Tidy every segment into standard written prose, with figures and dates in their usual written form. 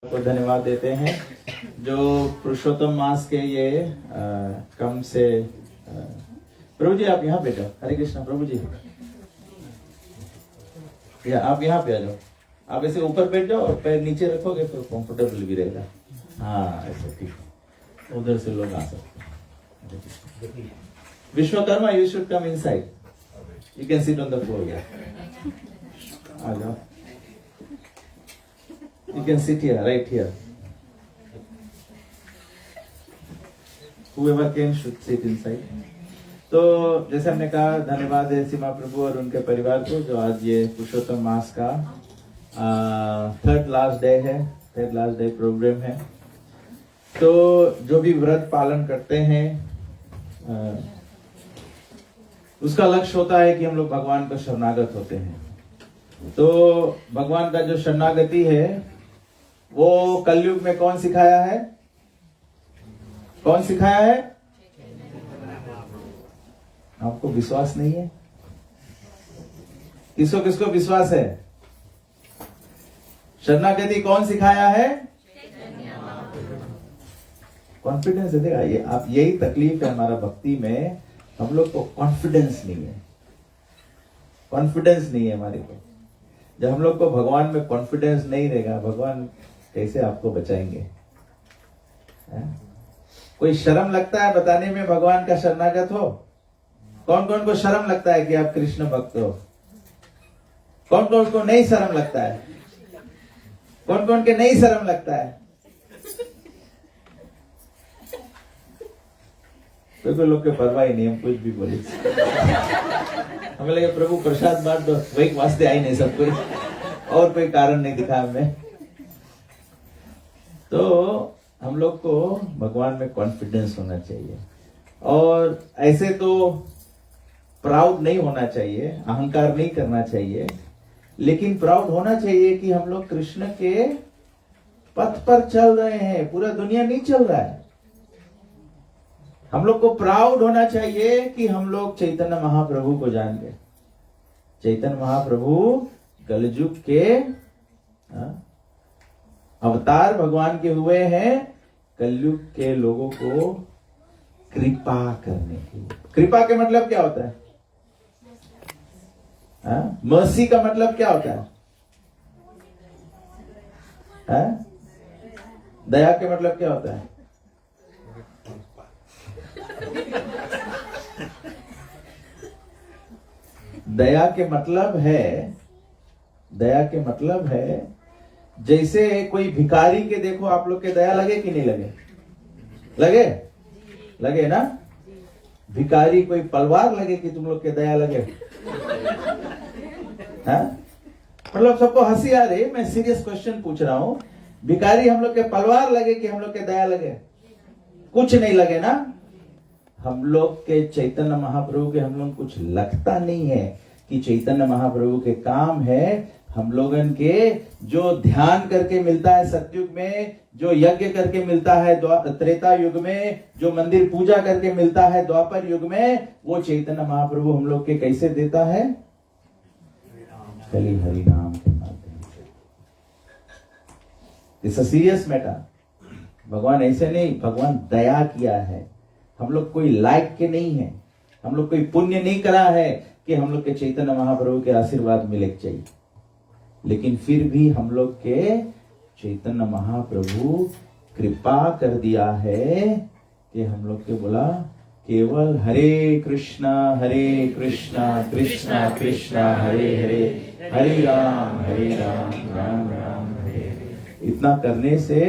को धन्यवाद देते हैं जो पुरुषोत्तम मास के ये कम से प्रभु जी आप यहाँ पे जाओ। हरे कृष्णा प्रभु जी, या आप यहाँ पे आ जाओ। आप ऐसे ऊपर बैठ जाओ और पैर नीचे रखोगे तो कंफर्टेबल भी रहेगा। हाँ ऐसे ठीक है, उधर से लोग आ सकते हैं। Vishwakarma you should come inside, you can sit on the floor. आ जाओ, you can sit here, right here. Whoever can should sit inside. तो जैसे हमने कहा, धन्यवाद है सीमा प्रभु और उनके परिवार को जो आज ये पुरुषोत्तम मास का थर्ड लास्ट डे है, थर्ड लास्ट डे प्रोग्राम है। तो जो भी व्रत पालन करते हैं उसका लक्ष्य होता है कि हम लोग भगवान का शरणागत होते हैं। तो भगवान का जो शरणागति है वो कलयुग में कौन सिखाया है? कौन सिखाया है? आपको विश्वास नहीं है? किसको किसको विश्वास है? शरणागति कौन सिखाया है? कॉन्फिडेंस है। देखा, ये आप यही तकलीफ है हमारा भक्ति में, हम लोग को कॉन्फिडेंस नहीं है। कॉन्फिडेंस नहीं है हमारे को। जब हम लोग को भगवान में कॉन्फिडेंस नहीं रहेगा, भगवान कैसे आपको बचाएंगे? कोई शर्म लगता है बताने में भगवान का शरणागत हो? कौन कौन को शर्म लगता है कि आप कृष्ण भक्त हो? कौन कौन को नहीं शर्म लगता है? कौन कौन के नहीं शर्म लगता है? कोई लोग के परवाह ही नहीं, हम कुछ भी बोले। हमें लगे प्रभु प्रसाद बांट दो, वही वास्ते आई नहीं सब कोई, और कोई कारण नहीं दिखा हमें। तो हम लोग को भगवान में कॉन्फिडेंस होना चाहिए और ऐसे तो प्राउड नहीं होना चाहिए, अहंकार नहीं करना चाहिए, लेकिन प्राउड होना चाहिए कि हम लोग कृष्ण के पथ पर चल रहे हैं, पूरा दुनिया नहीं चल रहा है। हम लोग को प्राउड होना चाहिए कि हम लोग चैतन्य महाप्रभु को जान गए। चैतन्य महाप्रभु कलयुग के अवतार भगवान के हुए हैं, कलयुग के लोगों को कृपा करने के लिए। कृपा के मतलब क्या होता है? मर्सी का मतलब क्या होता है? दया के मतलब क्या होता है? दया के मतलब है जैसे कोई भिखारी के देखो आप लोग के दया लगे कि नहीं लगे? लगे ना? भिखारी कोई पलवार लगे कि तुम लोग के दया लगे? मतलब सबको हंसी आ रही, मैं सीरियस क्वेश्चन पूछ रहा हूं। भिखारी हम लोग के पलवार लगे कि हम लोग के दया लगे? कुछ नहीं लगे ना? हम लोग के चैतन्य महाप्रभु के हम लोग कुछ लगता नहीं है कि चैतन्य महाप्रभु के काम है हम लोगन के जो ध्यान करके मिलता है सतयुग में, जो यज्ञ करके मिलता है त्रेता युग में, जो मंदिर पूजा करके मिलता है द्वापर युग में, वो चैतन्य महाप्रभु हम लोग के कैसे देता है? खाली हरि नाम के माध्यम से। It's a serious matter. भगवान ऐसे नहीं, भगवान दया किया है। हम लोग कोई लायक के नहीं है, हम लोग कोई पुण्य नहीं करा है कि हम लोग के चैतन्य महाप्रभु के आशीर्वाद मिले चाहिए, लेकिन फिर भी हम लोग के चैतन्य महाप्रभु कृपा कर दिया है कि हम लोग के बोला केवल हरे कृष्णा कृष्णा कृष्णा हरे हरे, हरे राम राम राम हरे हरे। इतना करने से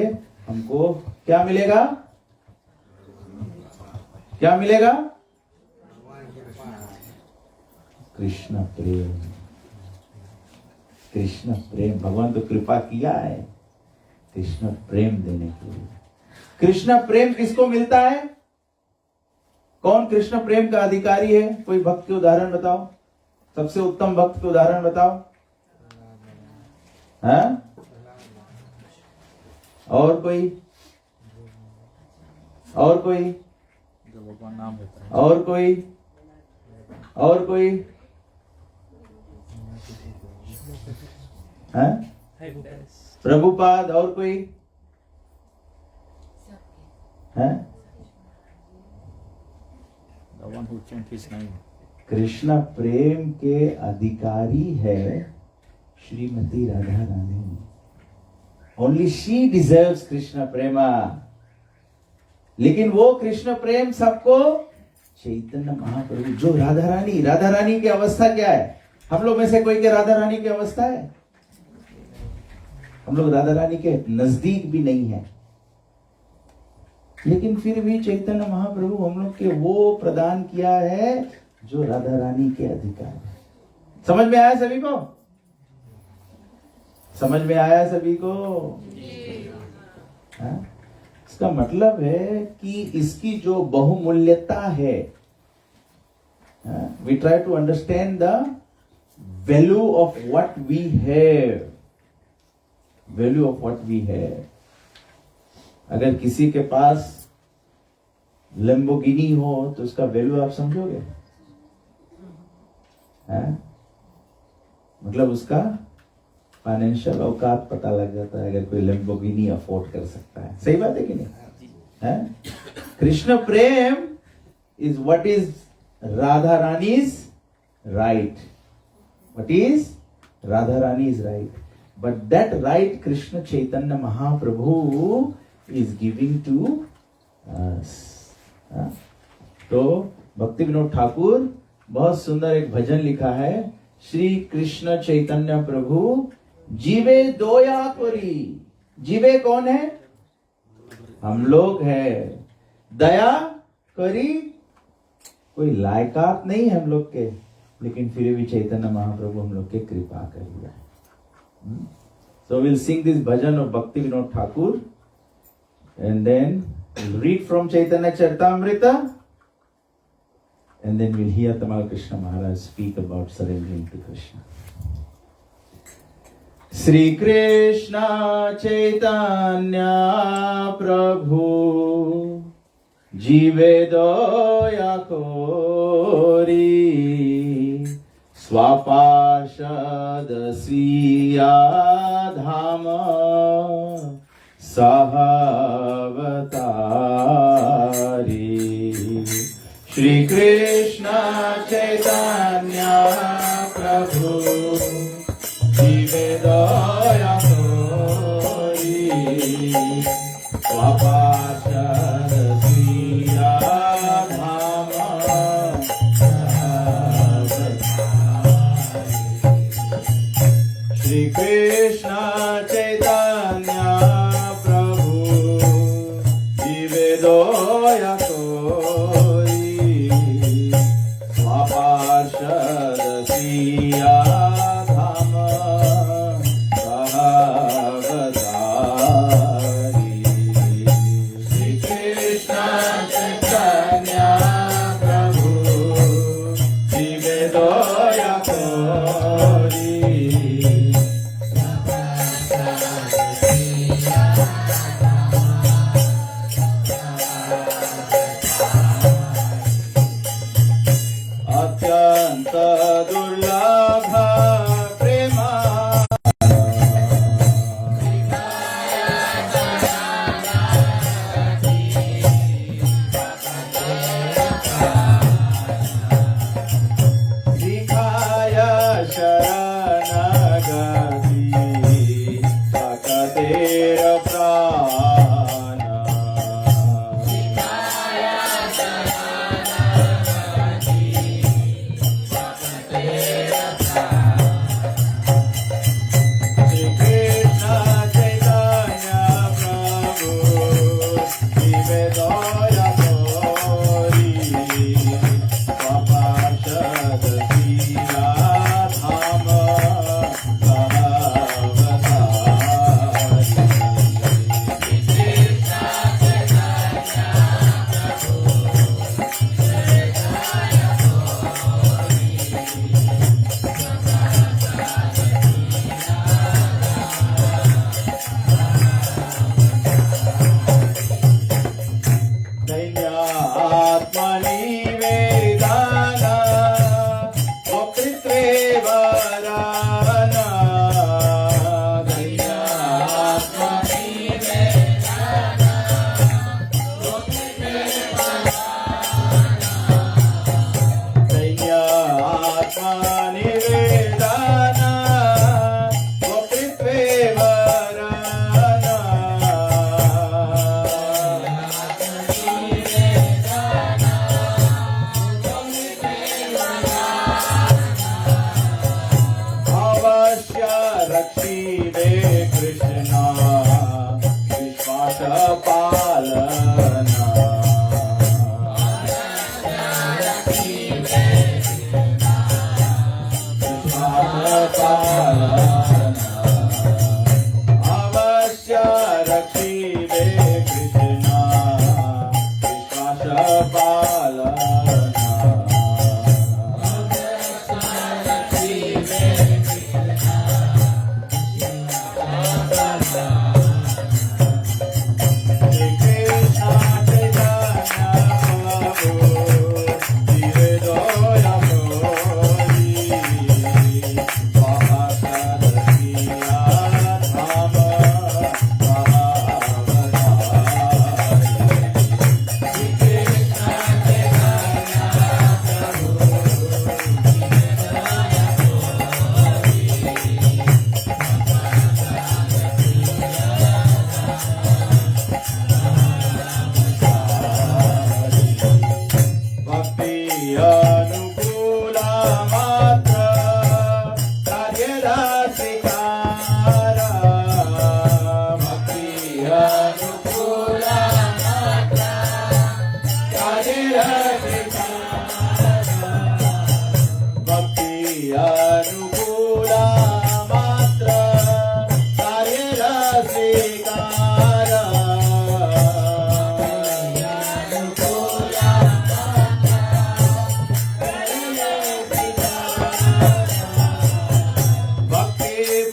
हमको क्या मिलेगा? क्या मिलेगा? कृष्ण प्रेम। कृष्ण प्रेम, भगवान तो कृपा किया है कृष्ण प्रेम देने के लिए। कृष्ण प्रेम किसको मिलता है? कौन कृष्ण प्रेम का अधिकारी है? कोई भक्त के उदाहरण बताओ, सबसे उत्तम भक्त के उदाहरण बताओ। और कोई जो भगवान नाम लेता है? और कोई प्रभुपाद? और कोई? हैं? The one who chant his name. Krishna प्रेम के अधिकारी है Shrimati Radha Rani. Only she deserves Krishna प्रेमा. लेकिन वो कृष्ण प्रेम सबको चैतन्य महाप्रभु जो राधा रानी की अवस्था क्या है? हम लोग में से कोई के राधा रानी की अवस्था है? हम लोग राधा रानी के नजदीक भी नहीं है. लेकिन फिर भी चैतन्य महाप्रभु हम लोग के वो प्रदान किया है जो राधा रानी के अधिकार है. समझ में आया सभी को? समझ में आया सभी को? हाँ? इसका मतलब है कि इसकी जो बहुमूल्यता है, we try to understand the value of what we have. Value of what we have. अगर किसी के पास लैम्बोर्गिनी हो तो उसका वैल्यू आप समझोगे? मतलब उसका फाइनेंशियल औकात पता लग जाता है अगर कोई लैम्बोर्गिनी अफोर्ड कर सकता है. सही बात है कि नहीं? Krishna prem is what is Radha Rani's right. What is Radha Rani's right. But that right Krishna Chaitanya Mahaprabhu is giving to us. तो भक्ति विनोद ठाकुर बहुत सुंदर एक भजन लिखा है. श्री कृष्ण चैतन्य प्रभु जीवे दोया करी. जीवे कौन है? हम लोग है. दया करी कोई लायकात नहीं है हम लोग के, लेकिन फिर भी चैतन्य महाप्रभु हम लोग के कृपा कर दिया. So we'll sing this bhajan of Bhakti Vinod Thakur. And then we'll read from Chaitanya Charitamrita, and then we'll hear Tamal Krishna Maharaj speak about surrendering to Krishna. Sri Krishna Chaitanya Prabhu Jive doya kori Swapashad siya dhama Sahavatari. Shri Krishna Chaitanya Prabhu Jive doya kori Swapashad siya dhama Sahavatari. Shri Krishna Chaitanya doya kori Swaparshad siya dhama Sahavatari. Shri पालना अवश्य रखिबे कृष्णा विश्वास पालना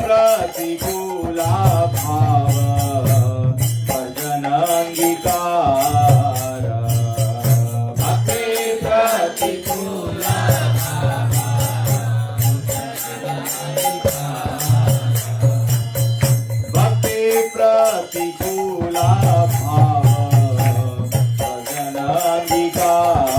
प्रतिकूला भाव भजनांगीकार भक्ति प्रतिकूला भक्ति प्रतिकूला भाव भजनांगीकार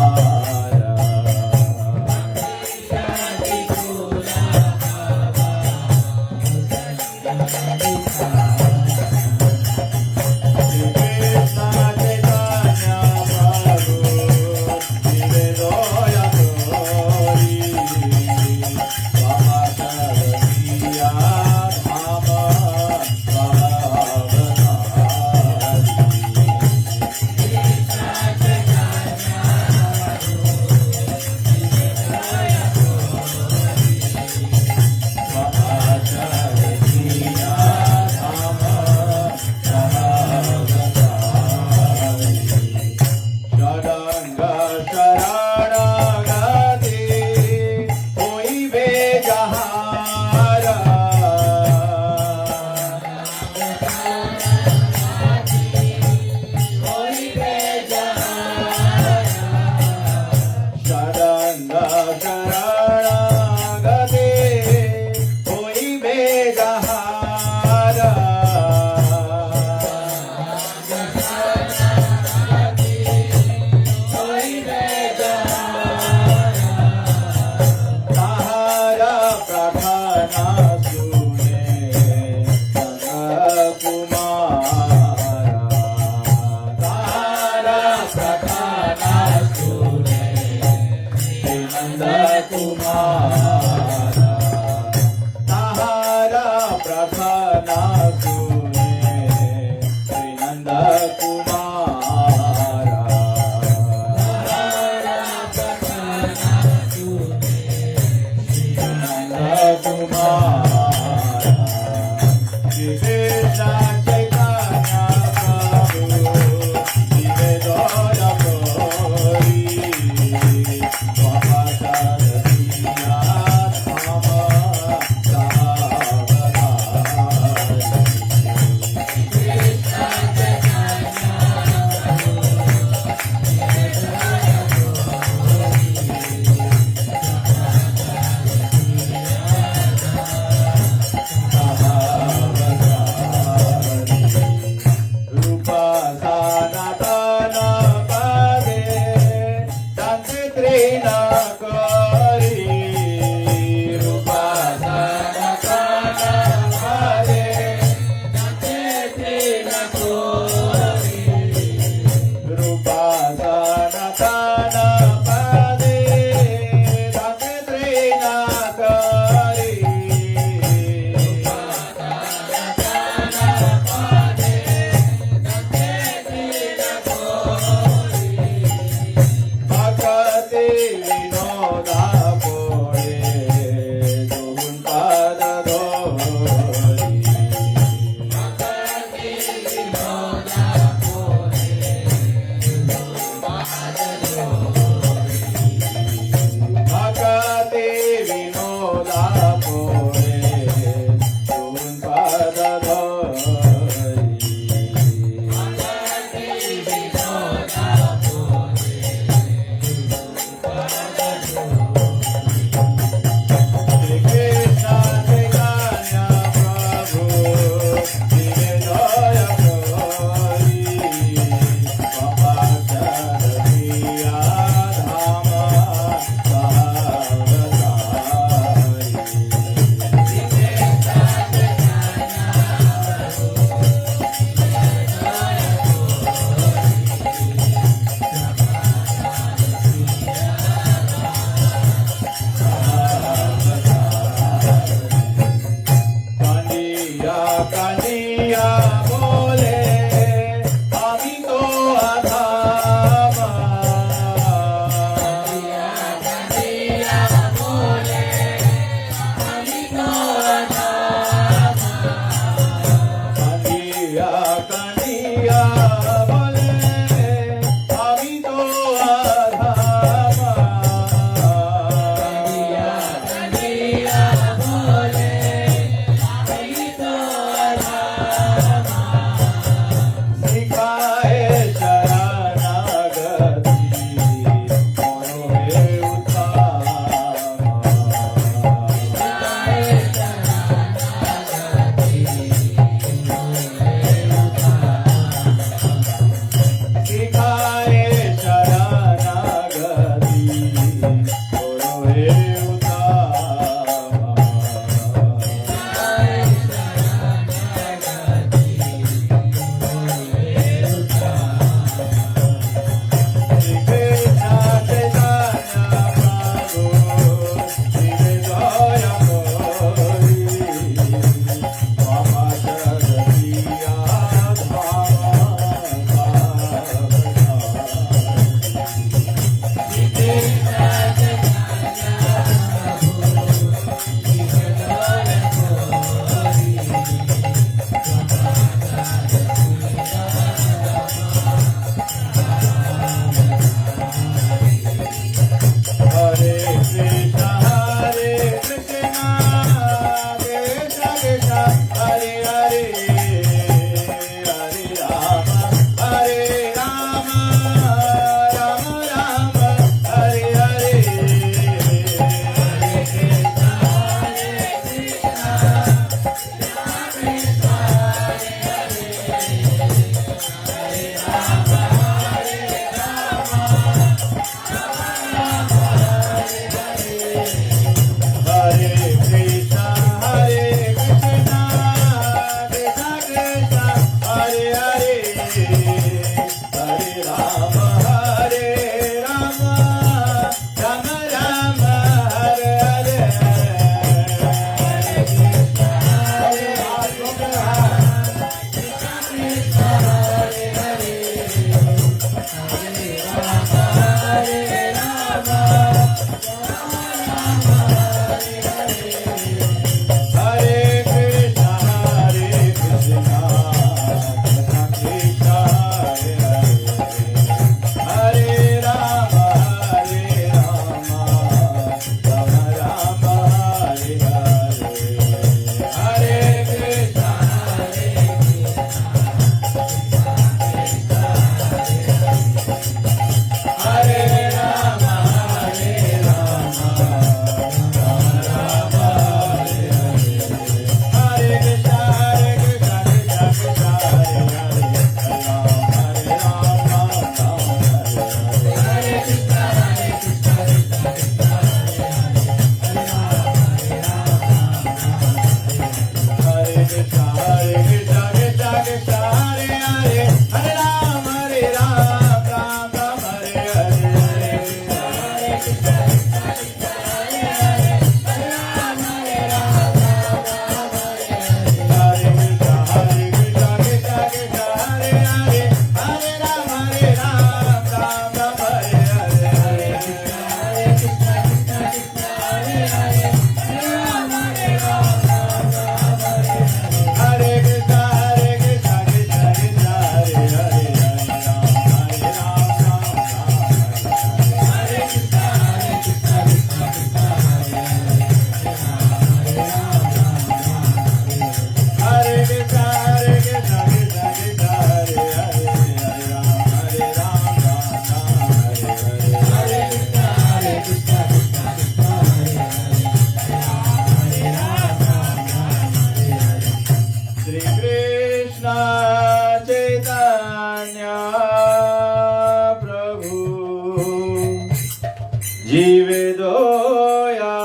जीवे दोया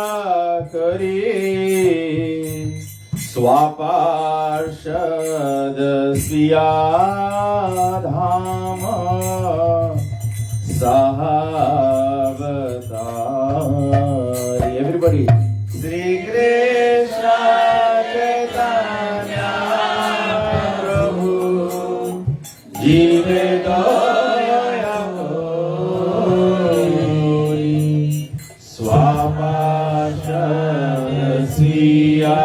करी स्वापार्षद स्विया धाम सहावतारी। एवरीबॉडी श्री कृष्ण चैतन्य प्रभु जीवे दोया करी स्वापार्षद स्विया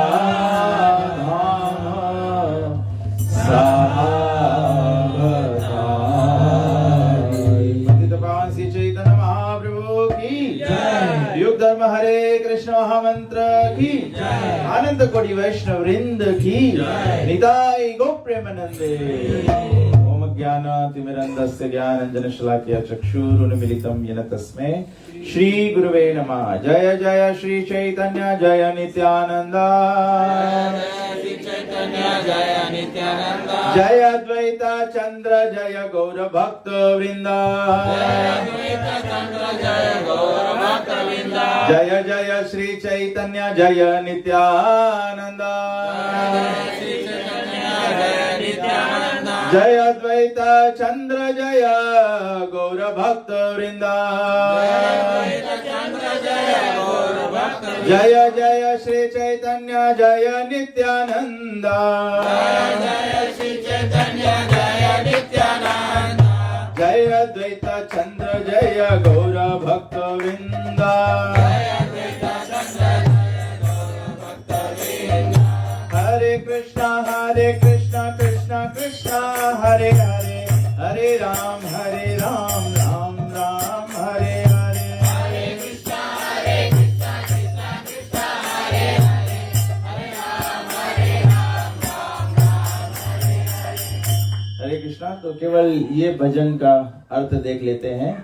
धर्म हरे कृष्ण महामंत्र की आनंद कोटि वैष्णव वृंद की निताई गो प्रेमानंदे। ओम ज्ञानातिमिरन्धस्य ज्ञानाञ्जन शलाकया चक्षुरुन्मीलितं येन तस्मै श्री गुरुवे नमः। जय जय श्री चैतन्य जय नित्यानंद जय अद्वैत चंद्र जय गौर भक्त वृंदा जय जय श्री चैतन्य जय नित्यानंद जय अद्वैत चंद्र जय गौर भक्त वृंदा जय जय श्री चैतन्य जय नित्यानंद जय अद्वैत चंद्र जय गौर भक्त वृंदा। हरे कृष्णा कृष्ण कृष्ण हरे हरे हरे राम राम राम हरे हरे। हरे कृष्णा कृष्ण कृष्ण हरे हरे हरे राम राम हरे हरे। हरे कृष्णा। तो केवल ये भजन का अर्थ देख लेते हैं।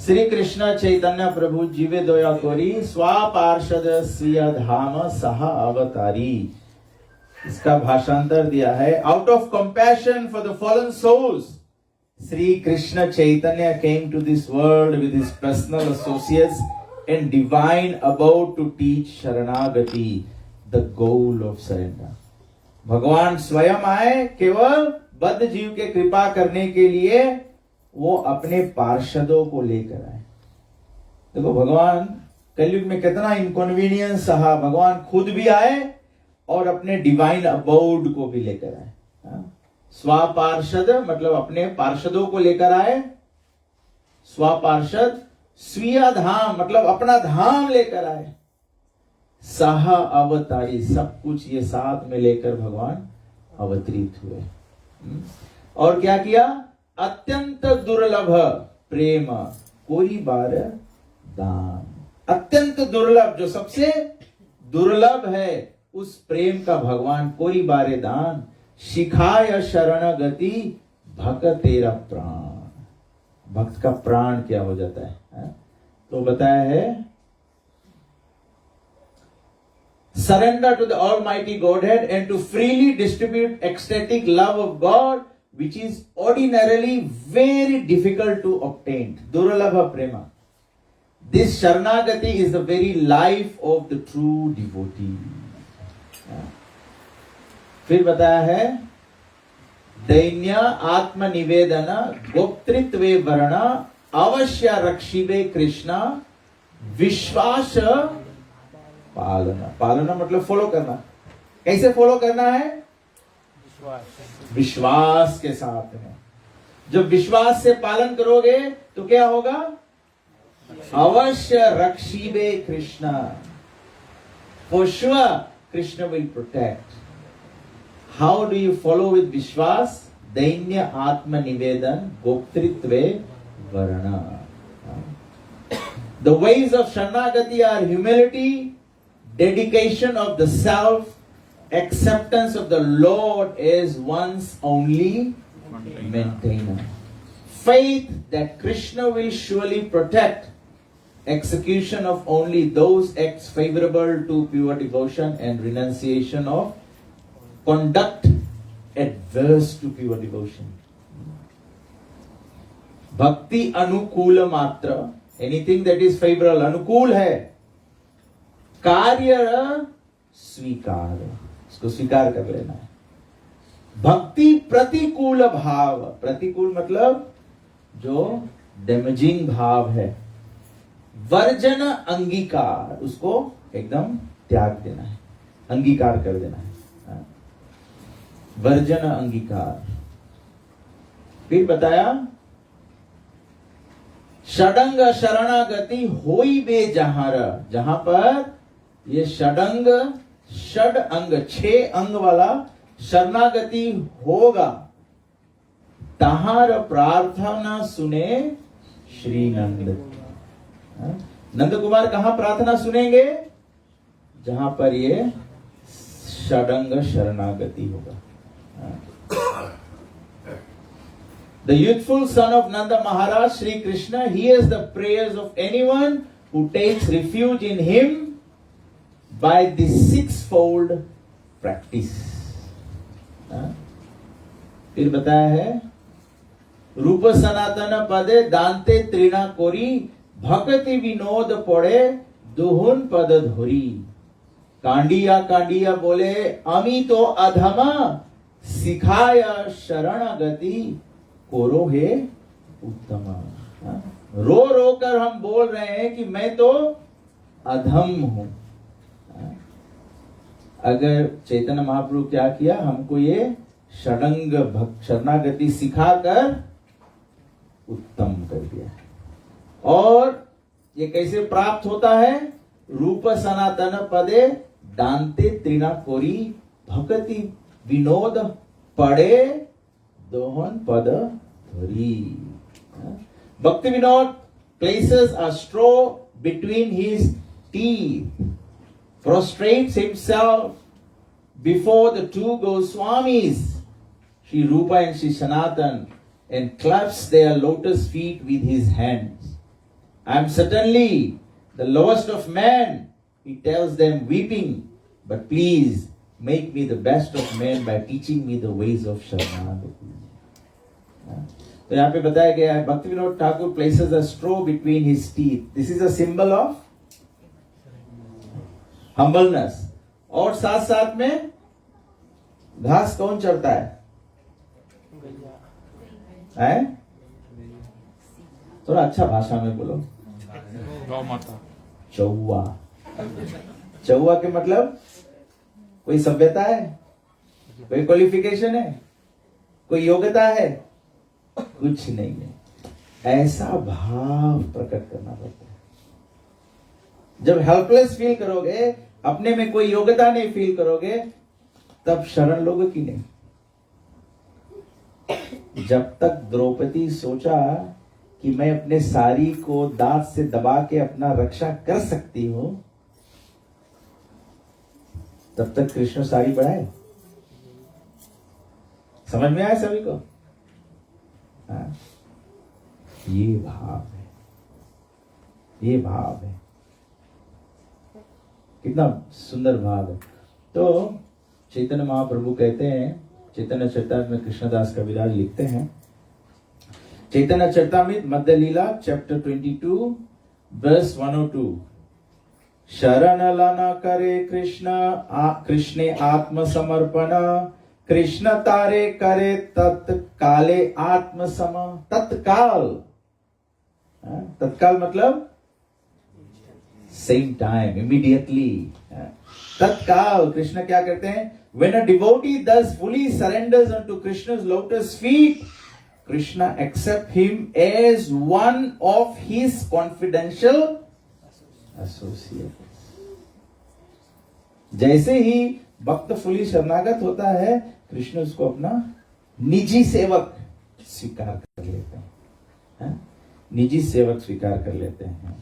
श्री कृष्ण चैतन्य प्रभु जीवे दोया कोरी स्वा पार्षद सिय धाम सहा अवतारी। इसका भाषांतर दिया है। Out of compassion for the fallen souls Shri Krishna Chaitanya came to this world with his personal associates and divine about to teach sharanagati the goal of surrender. भगवान स्वयं आए केवल बद्ध जीव के कृपा करने के लिए वो अपने पार्षदों को लेकर आए। देखो भगवान कलयुग में कितना इनकन्वीनियंस सहा, भगवान खुद भी आए और अपने डिवाइन अबाउड को भी लेकर आए। स्वापार्षद मतलब अपने पार्षदों को लेकर आए, स्वापार्षद, स्वीय धाम मतलब अपना धाम लेकर आए, सहा अवतारी सब कुछ ये साथ में लेकर भगवान अवतरित हुए। और क्या किया? अत्यंत दुर्लभ प्रेम कोई बार दान, अत्यंत दुर्लभ, जो सबसे दुर्लभ है उस प्रेम का भगवान कोई बारे दान, शिखाय शरण गति भक्त तेरा प्राण। भक्त का प्राण क्या हो जाता है? तो बताया है surrender to the Almighty Godhead and to freely distribute ecstatic love of God, which is ordinarily very difficult to obtain. Durlabha prema. This Sharanagati is the very life of the true devotee. फिर बताया है दैन्य आत्मनिवेदन गोप्तृत्वे वर्ण अवश्य रक्षिबे कृष्ण विश्वास पालना। पालना मतलब फॉलो करना। कैसे फॉलो करना है? विश्वास के साथ में। जब विश्वास से पालन करोगे तो क्या होगा? अवश्य रक्षिबे Krishna, for sure Krishna will protect. How do you follow with vishwas? दैन्य आत्मनिवेदन गोप्तृत्वे वर्ण। The ways of Sharanagati are humility, dedication of the self, acceptance of the Lord as one's only maintainer, faith that Krishna will surely protect, execution of only those acts favorable to pure devotion, and renunciation of conduct adverse to pure devotion. Bhakti anukula matra, anything that is favorable, अनुकूल है, कार्य स्वीकार, इसको स्वीकार कर लेना है। भक्ति प्रतिकूल भाव, प्रतिकूल मतलब जो डैमेजिंग भाव है, वर्जन अंगीकार, उसको एकदम त्याग देना है, अंगीकार कर देना है। वर्जन अंगीकार। फिर बताया षडंग शरणागति होई बे जहार, जहां पर ये षडंग, षड अंग, 6 अंग वाला शरणागति होगा, तहार प्रार्थना सुने श्री नंद। नंद कुमार कहां प्रार्थना सुनेंगे? जहां पर ये षडंग शरणागति होगा। The youthful son of Nanda Maharaj, Sri Krishna, hears the prayers of anyone who takes refuge in him by this 6-fold practice. फिर बताया है रूप सनातन पदे दांते त्रिना कोरी भक्ति विनोद पड़े दुहुन पद धोरी। कांडिया कांडिया बोले अमी तो अधमा सिखाय शरण गति कोरो है उत्तम। रो रो कर हम बोल रहे हैं कि मैं तो अधम हूं। अगर चैतन्य महाप्रभु क्या किया? हमको ये षडंग शरणागति सिखाकर उत्तम कर दिया। और ये कैसे प्राप्त होता है? रूप सनातन पदे दांते त्रिना कोरी भक्ति विनोद पड़े दोहन पद धरी। Bhakti Vinod places a straw between his teeth, prostrates himself before the 2 Goswamis, Shri Rupa and Shri Sanatan, and claps their lotus feet with his hands. I am certainly the lowest of men, he tells them weeping, but please make me the best of men by teaching me the ways of Sharanagati. तो यहाँ पे बताया गया है भक्ति Vinod Thakur places a straw between his teeth. This is a symbol of humbleness. और साथ साथ में घास कौन चढ़ता है? है? थोड़ा अच्छा भाषा में बोलो। गौ माता। चौवा। चौवा के मतलब कोई सभ्यता है, कोई क्वालिफिकेशन है, कोई योग्यता है? कुछ नहीं है। ऐसा भाव प्रकट करना पड़ता है। जब हेल्पलेस फील करोगे, अपने में कोई योग्यता नहीं फील करोगे, तब शरण लोगे कि नहीं? जब तक द्रौपदी सोचा कि मैं अपने साड़ी को दांत से दबा के अपना रक्षा कर सकती हूं, तब तक कृष्ण साड़ी बढ़ाए। समझ में आया सभी को? हाँ? ये भाव है, ये भाव है। कितना सुंदर भाव है। तो चैतन्य महाप्रभु कहते हैं, चैतन्य चरितामृत में कृष्णदास कविराज लिखते हैं, चैतन्य चरितामृत मध्य लीला चैप्टर 22 वर्स 102, शरण लना करे कृष्णे आत्म समर्पण, कृष्ण तारे करे तत्काले आत्म सम। तत्काल, तत्काल मतलब सेम टाइम, इमीडिएटली। तत्काल कृष्ण क्या करते हैं? When a devotee thus fully surrenders unto Krishna's lotus feet, Krishna accepts him as one of his confidential associates. जैसे ही भक्त फुली शरणागत होता है, कृष्ण उसको अपना निजी सेवक स्वीकार कर लेते हैं। निजी सेवक स्वीकार कर लेते हैं।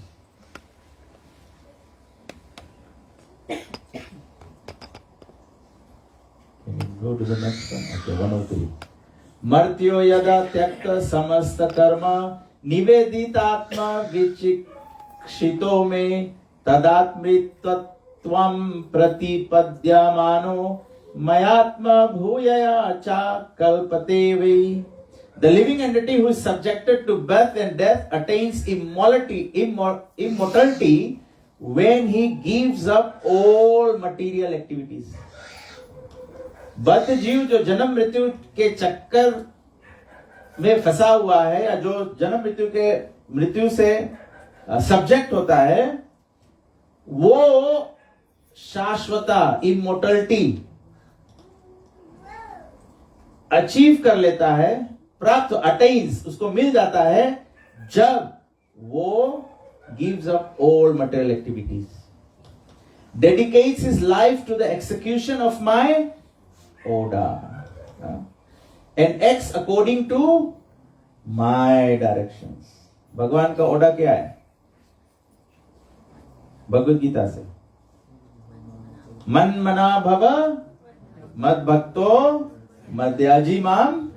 Go to the next one. Okay, 103. मर्त्यो यदा त्यक्त समस्त कर्म निवेदितात्मा विचिक्षितो में तदात्मृतत्वं प्रतिपद्यमानो मयात्मा भूयया चा कल्पते वै। The living entity who is subjected to birth and death attains immortality when he gives up all material activities. बद्ध जीव जो जन्म मृत्यु के चक्कर में फंसा हुआ है, या जो जन्म मृत्यु से सब्जेक्ट होता है, वो शाश्वता इमोर्टलिटी अचीव कर लेता है, प्राप्त अटेन्स उसको मिल जाता है, जब वो gives up all material activities, dedicates his life to the execution of my order and acts according to my directions. भगवान का ऑर्डर क्या है? भगवद गीता से, मन मना भव मद भक्तो मद्याजी माम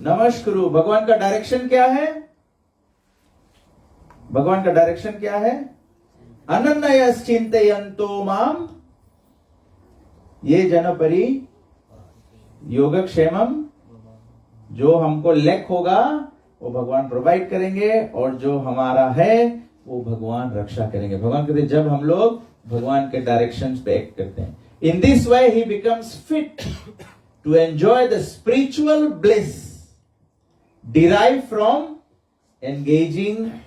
नमस्कुरु। भगवान का डायरेक्शन क्या है? भगवान का डायरेक्शन क्या है? अनन्यस चिंतयन्तो माम ये जनपरी योगक्षेमम। जो हमको लैक होगा वो भगवान प्रोवाइड करेंगे, और जो हमारा है वो भगवान रक्षा करेंगे। भगवान कहते हैं जब हम लोग भगवान के डायरेक्शंस पे एक्ट करते हैं, in this way he becomes fit to enjoy the spiritual bliss derive from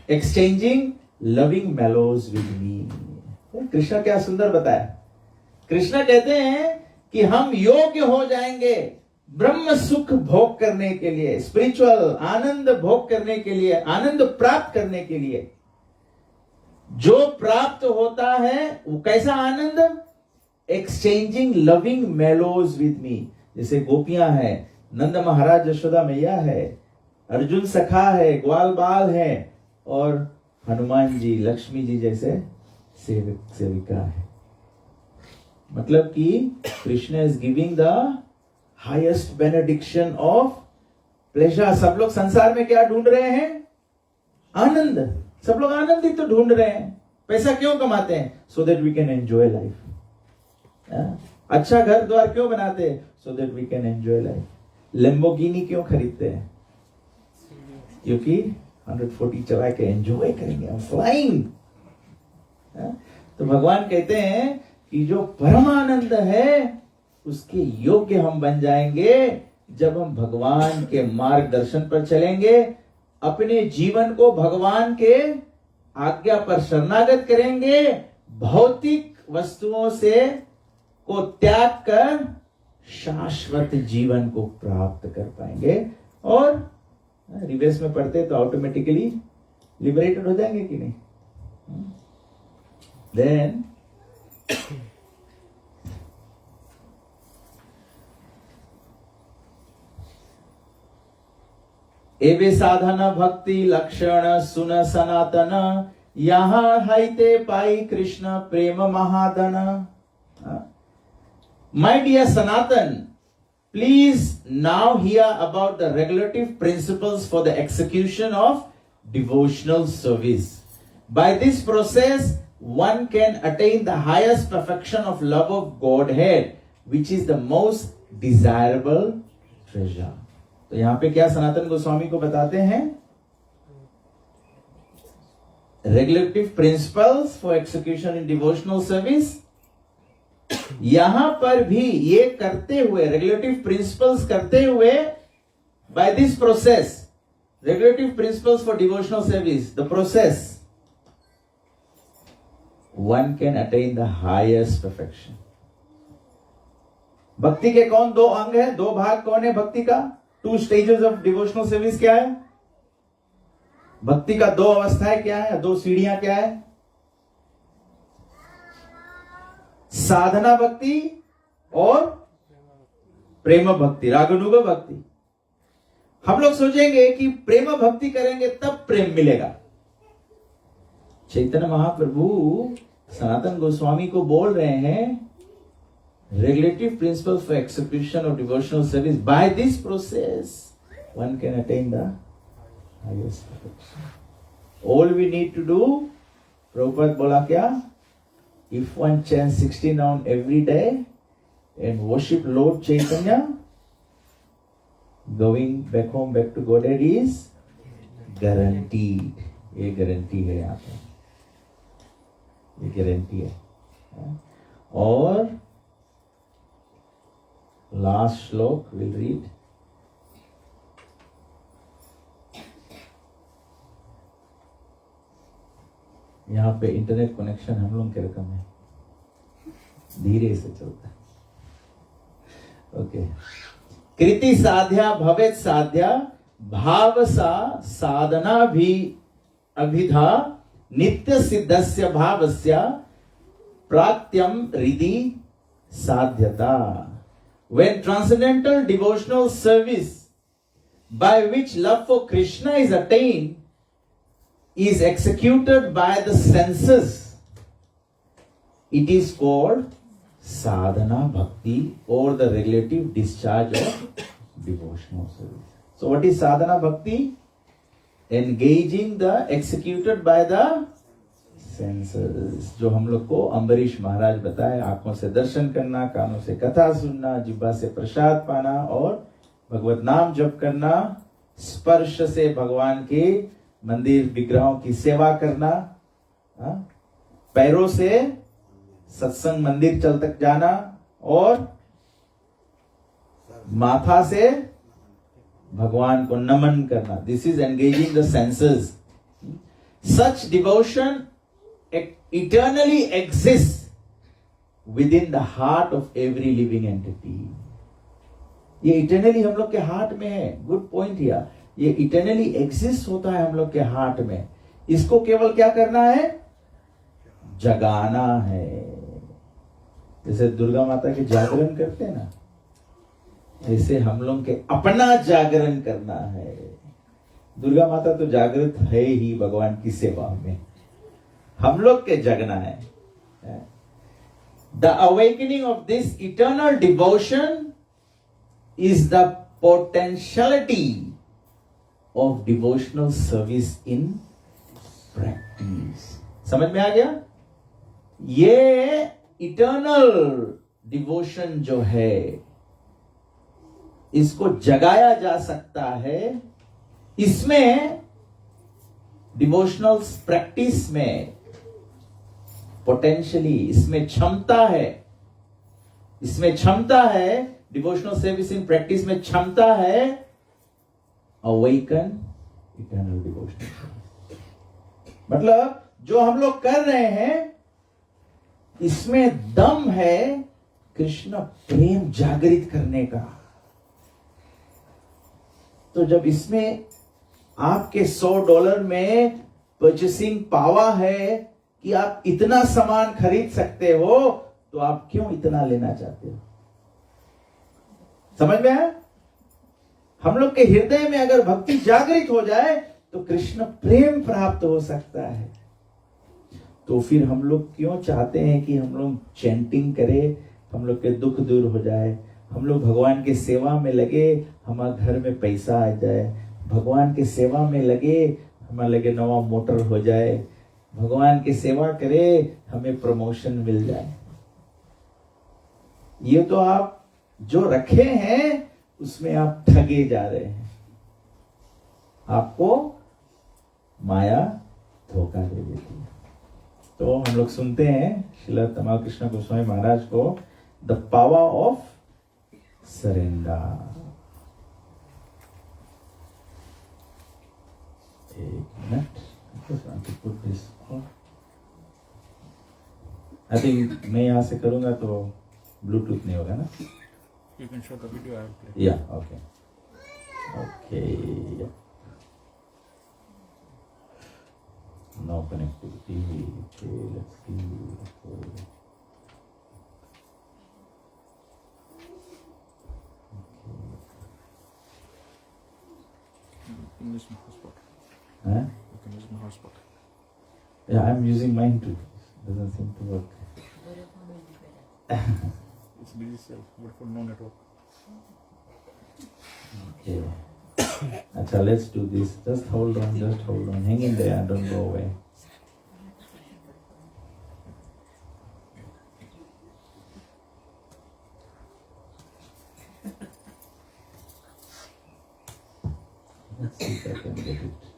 exchanging loving mellows with me. Krishna क्या सुंदर बताया। कृष्ण कहते हैं कि हम योग्य हो जाएंगे ब्रह्म सुख भोग करने के लिए, स्पिरिचुअल आनंद भोग करने के लिए, आनंद प्राप्त करने के लिए। जो प्राप्त होता है वो कैसा आनंद? Exchanging loving mellows with me. जैसे गोपियां हैं, नंद महाराज यशोदा मैया है, अर्जुन सखा है, ग्वाल बाल है, और हनुमान जी लक्ष्मी जी जैसे सेविका है। मतलब कि Krishna is giving the highest benediction of pleasure. सब लोग संसार में क्या ढूंढ रहे हैं? आनंद। सब लोग आनंद ही तो ढूंढ रहे हैं। पैसा क्यों कमाते हैं? So that we can enjoy life. अच्छा घर द्वार क्यों बनाते हैं? So that we can enjoy life. Lamborghini क्यों खरीदते हैं? क्योंकि 140 चला के एंजॉय करेंगे, फ्लाइंग। तो भगवान कहते हैं कि जो परमानंद है उसके योग्य हम बन जाएंगे, जब हम भगवान के मार्गदर्शन पर चलेंगे, अपने जीवन को भगवान के आज्ञा पर शरणागत करेंगे, भौतिक वस्तुओं से को त्याग कर शाश्वत जीवन को प्राप्त कर पाएंगे। और रिवर्स में पढ़ते तो ऑटोमेटिकली लिबरेटेड हो जाएंगे कि नहीं? देन एवे साधन भक्ति लक्षण सुन सनातन, यहां हाइते पाई कृष्ण प्रेम महादन। My dear Sanatan, please now hear about the regulative principles for the execution of devotional service. By this process, one can attain the highest perfection of love of Godhead, which is the most desirable treasure. तो यहां पे क्या सनातन गोस्वामी को बताते हैं? Regulative principles for execution in devotional service. यहां पर भी ये करते हुए, रेगुलेटिव प्रिंसिपल्स करते हुए, by this process, regulative principles for devotional service, the process, one can attain the highest perfection. भक्ति के कौन दो अंग है, दो भाग कौन है भक्ति का? 2 स्टेजेस ऑफ डिवोशनल सर्विस क्या है? भक्ति का 2 अवस्थाएं क्या है, 2 सीढ़ियां क्या है? साधना भक्ति और प्रेम भक्ति, रागानुग भक्ति। हम लोग सोचेंगे कि प्रेम भक्ति करेंगे तब प्रेम मिलेगा। चैतन्य महाप्रभु सनातन गोस्वामी को बोल रहे हैं, regulative principle for execution of devotional service, by this process one can attain the highest perfection. All we need to do, Prabhupada बोला क्या? If one chants 16 rounds every day and worship Lord Chaitanya, going back home, back to Godhead is guaranteed. ये guarantee है यहाँ पे, ये guarantee है। और last श्लोक विल रीड। यहाँ पे इंटरनेट कनेक्शन हम लोग के रकम है, धीरे से चलता है। ओके। कृति साध्या भवेत साध्या, भाव सा साधना भी अभिधा, नित्य सिद्धस्य भावस्य प्रात्यम हृदि साध्यता। When transcendental devotional service by which love for Krishna is attained is executed by the senses, it is called sadhana bhakti or the regulative discharge of devotional service. So what is sadhana bhakti? Engaging the executed by the senses, जो हम लोग को अम्बरीश महाराज बताए, आंखों से दर्शन करना, कानों से कथा सुनना, जिह्वा से प्रसाद पाना और भगवत नाम जप करना, स्पर्श से भगवान के मंदिर विग्रहों की सेवा करना, पैरों से सत्संग मंदिर चल तक जाना और माथा से भगवान को नमन करना। This is engaging the senses. Such devotion eternally exists within the heart of every living entity. ये इटर्नली हम लोग के हार्ट में है। Good point here. ये इटर्नली एग्जिस्ट होता है हम लोग के हार्ट में। इसको केवल क्या करना है? जगाना है। जैसे दुर्गा माता के जागरण करते हैं ना, ऐसे हम लोग के अपना जागरण करना है। दुर्गा माता तो जागृत है ही भगवान की सेवा में, हम लोग के जगना है। The awakening of this eternal devotion is the potentiality of devotional service in practice. समझ में आ गया? ये इटर्नल डिवोशन जो है, इसको जगाया जा सकता है। इसमें डिवोशनल प्रैक्टिस में पोटेंशियली इसमें क्षमता है डिवोशनल सर्विस इन प्रैक्टिस में क्षमता है, अवेकन इटर्नल डिवोशनल। मतलब जो हम लोग कर रहे हैं इसमें दम है कृष्ण प्रेम जागृत करने का। तो जब इसमें आपके $100 में परचेसिंग पावर है कि आप इतना सामान खरीद सकते हो, तो आप क्यों इतना लेना चाहते हो? समझ में है? हम लोग के हृदय में अगर भक्ति जागृत हो जाए तो कृष्ण प्रेम प्राप्त हो सकता है। तो फिर हम लोग क्यों चाहते हैं कि हम लोग चैंटिंग करें, हम लोग के दुख दूर हो जाए, हम लोग भगवान के सेवा में लगे, हमारे घर में पैसा आ जाए, भगवान के सेवा में लगे, हमारे लगे नवा मोटर हो जाए, भगवान की सेवा करे, हमें प्रमोशन मिल जाए। ये तो आप जो रखे हैं उसमें आप ठगे जा रहे हैं। आपको माया धोखा दे देती है। तो हम लोग सुनते हैं श्रील तमाल कृष्ण गोस्वामी महाराज को, द पावर ऑफ सरेंडर। एक मिनट, आई थिंक मैं यहां से करूंगा तो ब्लूटूथ नहीं होगा ना? You can show the video, I will play. Yeah, okay. Okay, yeah. No connectivity. Okay, let's see. Okay. You can use my hotspot. Huh? You can use my hotspot. Yeah, I'm using mine too. Doesn't seem to work. It's busy cell, but for no network. Okay. Acha, let's do this. Just hold on, Hang in there, don't go away. Let's see if I can get it.